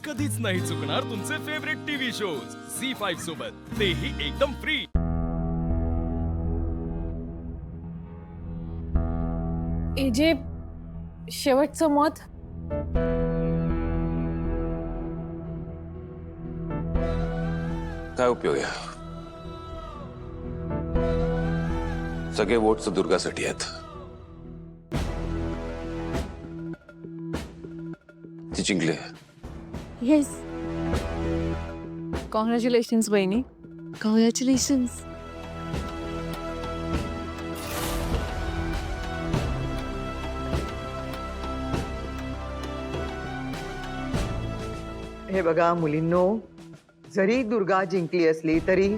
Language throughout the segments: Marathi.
कधीच नाही चुकणार तुमचे फेवरेट टीव्ही शोज झी5 सोबत, तेही एकदम फ्री। एजे, शेवटचं मत। काय उपयोग आहे? सगळे वोट्स दुर्गासाठी आहेत। ती जिंकली। येस, कॉंग्रॅच्युलेशन्स बहिणी, कॉंग्रॅच्युलेशन्स। हे बघा मुलींनो, जरी दुर्गा जिंकली असली तरी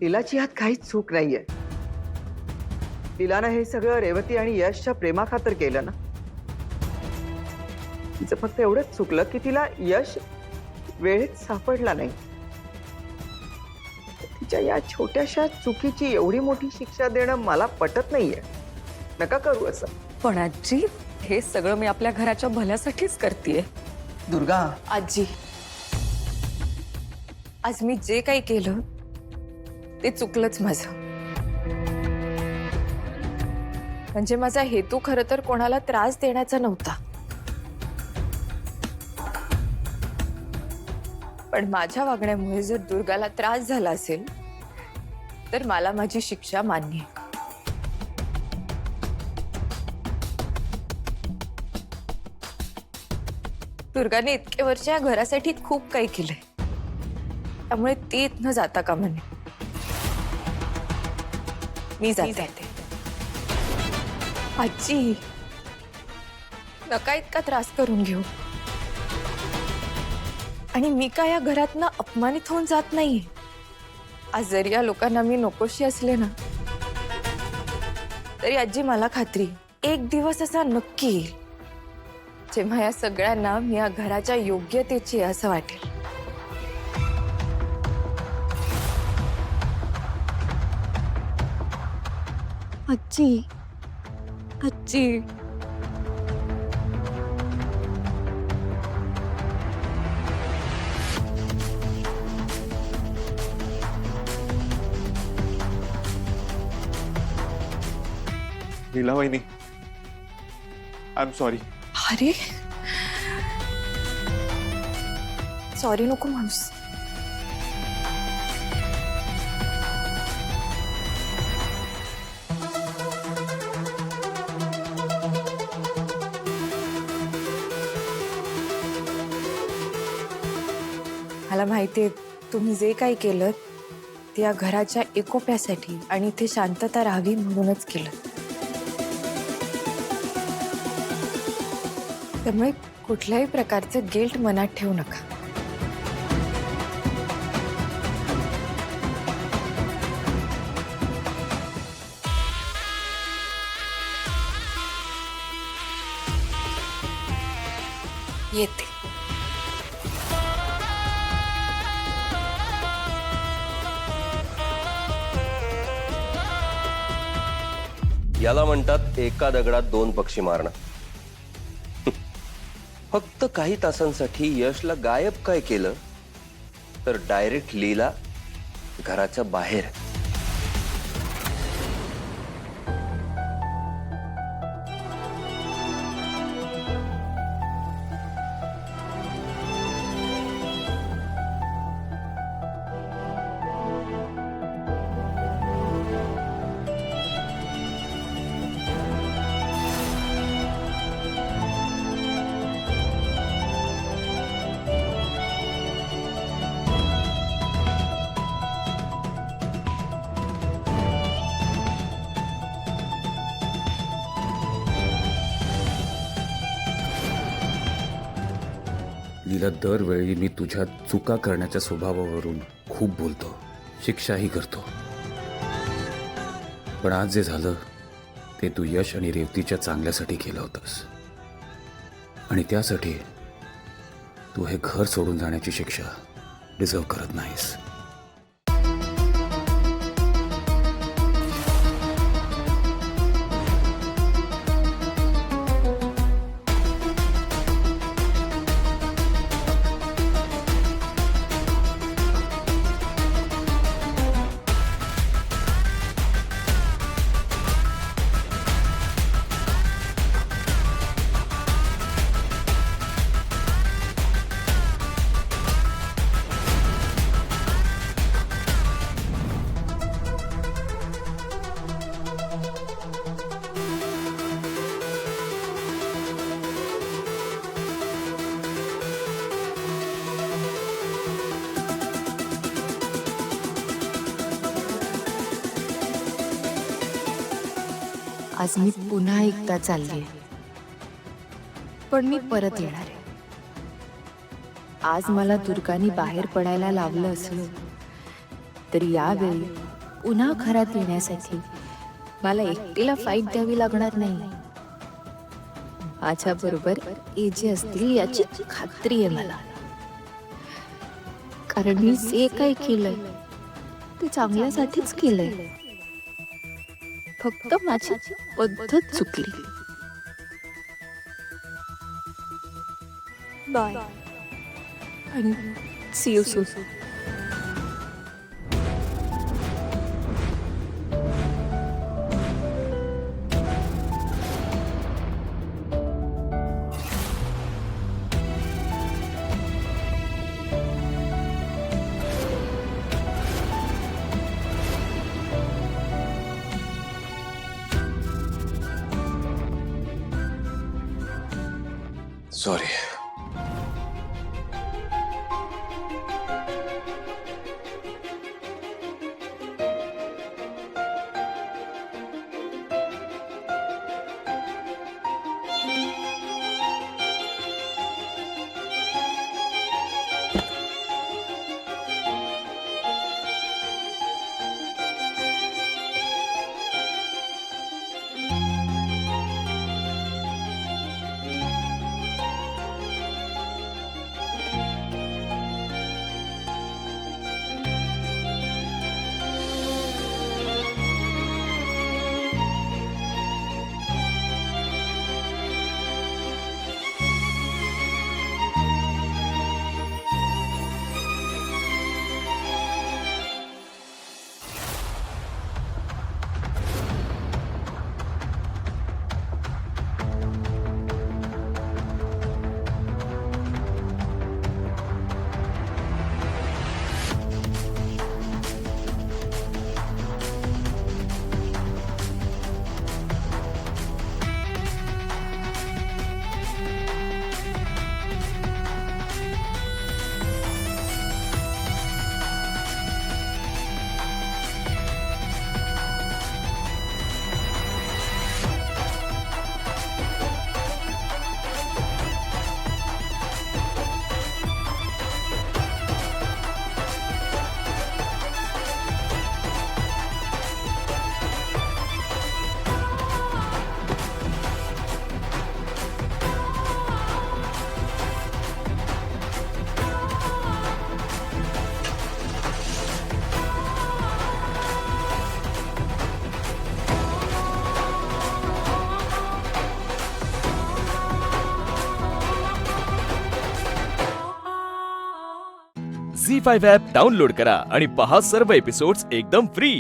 तिलाची यात काहीच चूक नाहीये। तिला ना हे सगळं रेवती आणि यशच्या प्रेमाखातर केलं ना। तिचं फक्त एवढंच चुकलं की तिला यश वेळेत सापडला नाही। तिच्या या छोट्याशा चुकीची एवढी मोठी शिक्षा देणं मला पटत नाहीये। नका करू असं। पण आजी, हे सगळं मी आपल्या घराच्या भल्यासाठीच करतेय। दुर्गा, आजी, आज मी जे काही केलं ते चुकलंच माझं। म्हणजे माझा हेतू खरं तर कोणाला त्रास देण्याचा नव्हता, पण माझ्या वागण्यामुळे जर दुर्गाला त्रास झाला असेल तर मला माझी शिक्षा मान्य आहे। दुर्गाने इतके वर्ष या घरासाठी खूप काही केलंय, त्यामुळे ती इथनं जाता कामा नये। मी जाते। आजी, नका इतका त्रास करून घेऊ। आणि मी काय या घरातनं अपमानित होऊन जात नाहीये। आज जरी या लोकांना मी नकोशी असले ना, तरी आजी मला खात्री, एक दिवस असा नक्की येईल जेव्हा या सगळ्यांना मी या घराच्या योग्यतेची असं वाटेल। आजी, आजी, नीला वहिनी, आय एम सॉरी। अरे, सॉरी नको म्हणूस। मला माहितीये तुम्ही जे काही केलं ते या घराच्या एकोप्यासाठी आणि इथे शांतता राहावी म्हणूनच केलं। त्यामुळे कुठल्याही प्रकारचं गिल्ट मनात ठेवू नका। येते। याला म्हणतात एका दगडात दोन पक्षी मारणं। फक्त काही तासांसाठी यशला गायब काय केलं तर डायरेक्ट लीला घराच्या बाहेर। लीला, दरवेळी मी तुझ्या चुका करण्याच्या स्वभावावरून खूप बोलतो, शिक्षाही करतो, पण आज जे झालं ते तू यश आणि रेवतीच्या चांगल्यासाठी केलं होतंस, आणि त्यासाठी तू हे घर सोडून जाण्याची शिक्षा डिझर्व करत नाहीस। आज मी पुन्हा एकदा चालली, पण मी परत येणार आहे. आज मला दुर्गाने बाहेर पडायला लावलं असलं तरी यावेळी पुन्हा घरात येण्यासाठी मला एकटीला फाईट द्यावी लागणार नाही. माझ्या बरोबर एजे असतील याची खात्री आहे मला, कारण मी जे काही केलंय ते चांगल्यासाठीच केलंय. फक्त माझी पद्धत चुकली. बाय आणि सी यू सून. सॉरी. झी5 ॲप डाउनलोड करा आणि पहा सर्व एपिसोड्स एकदम फ्री.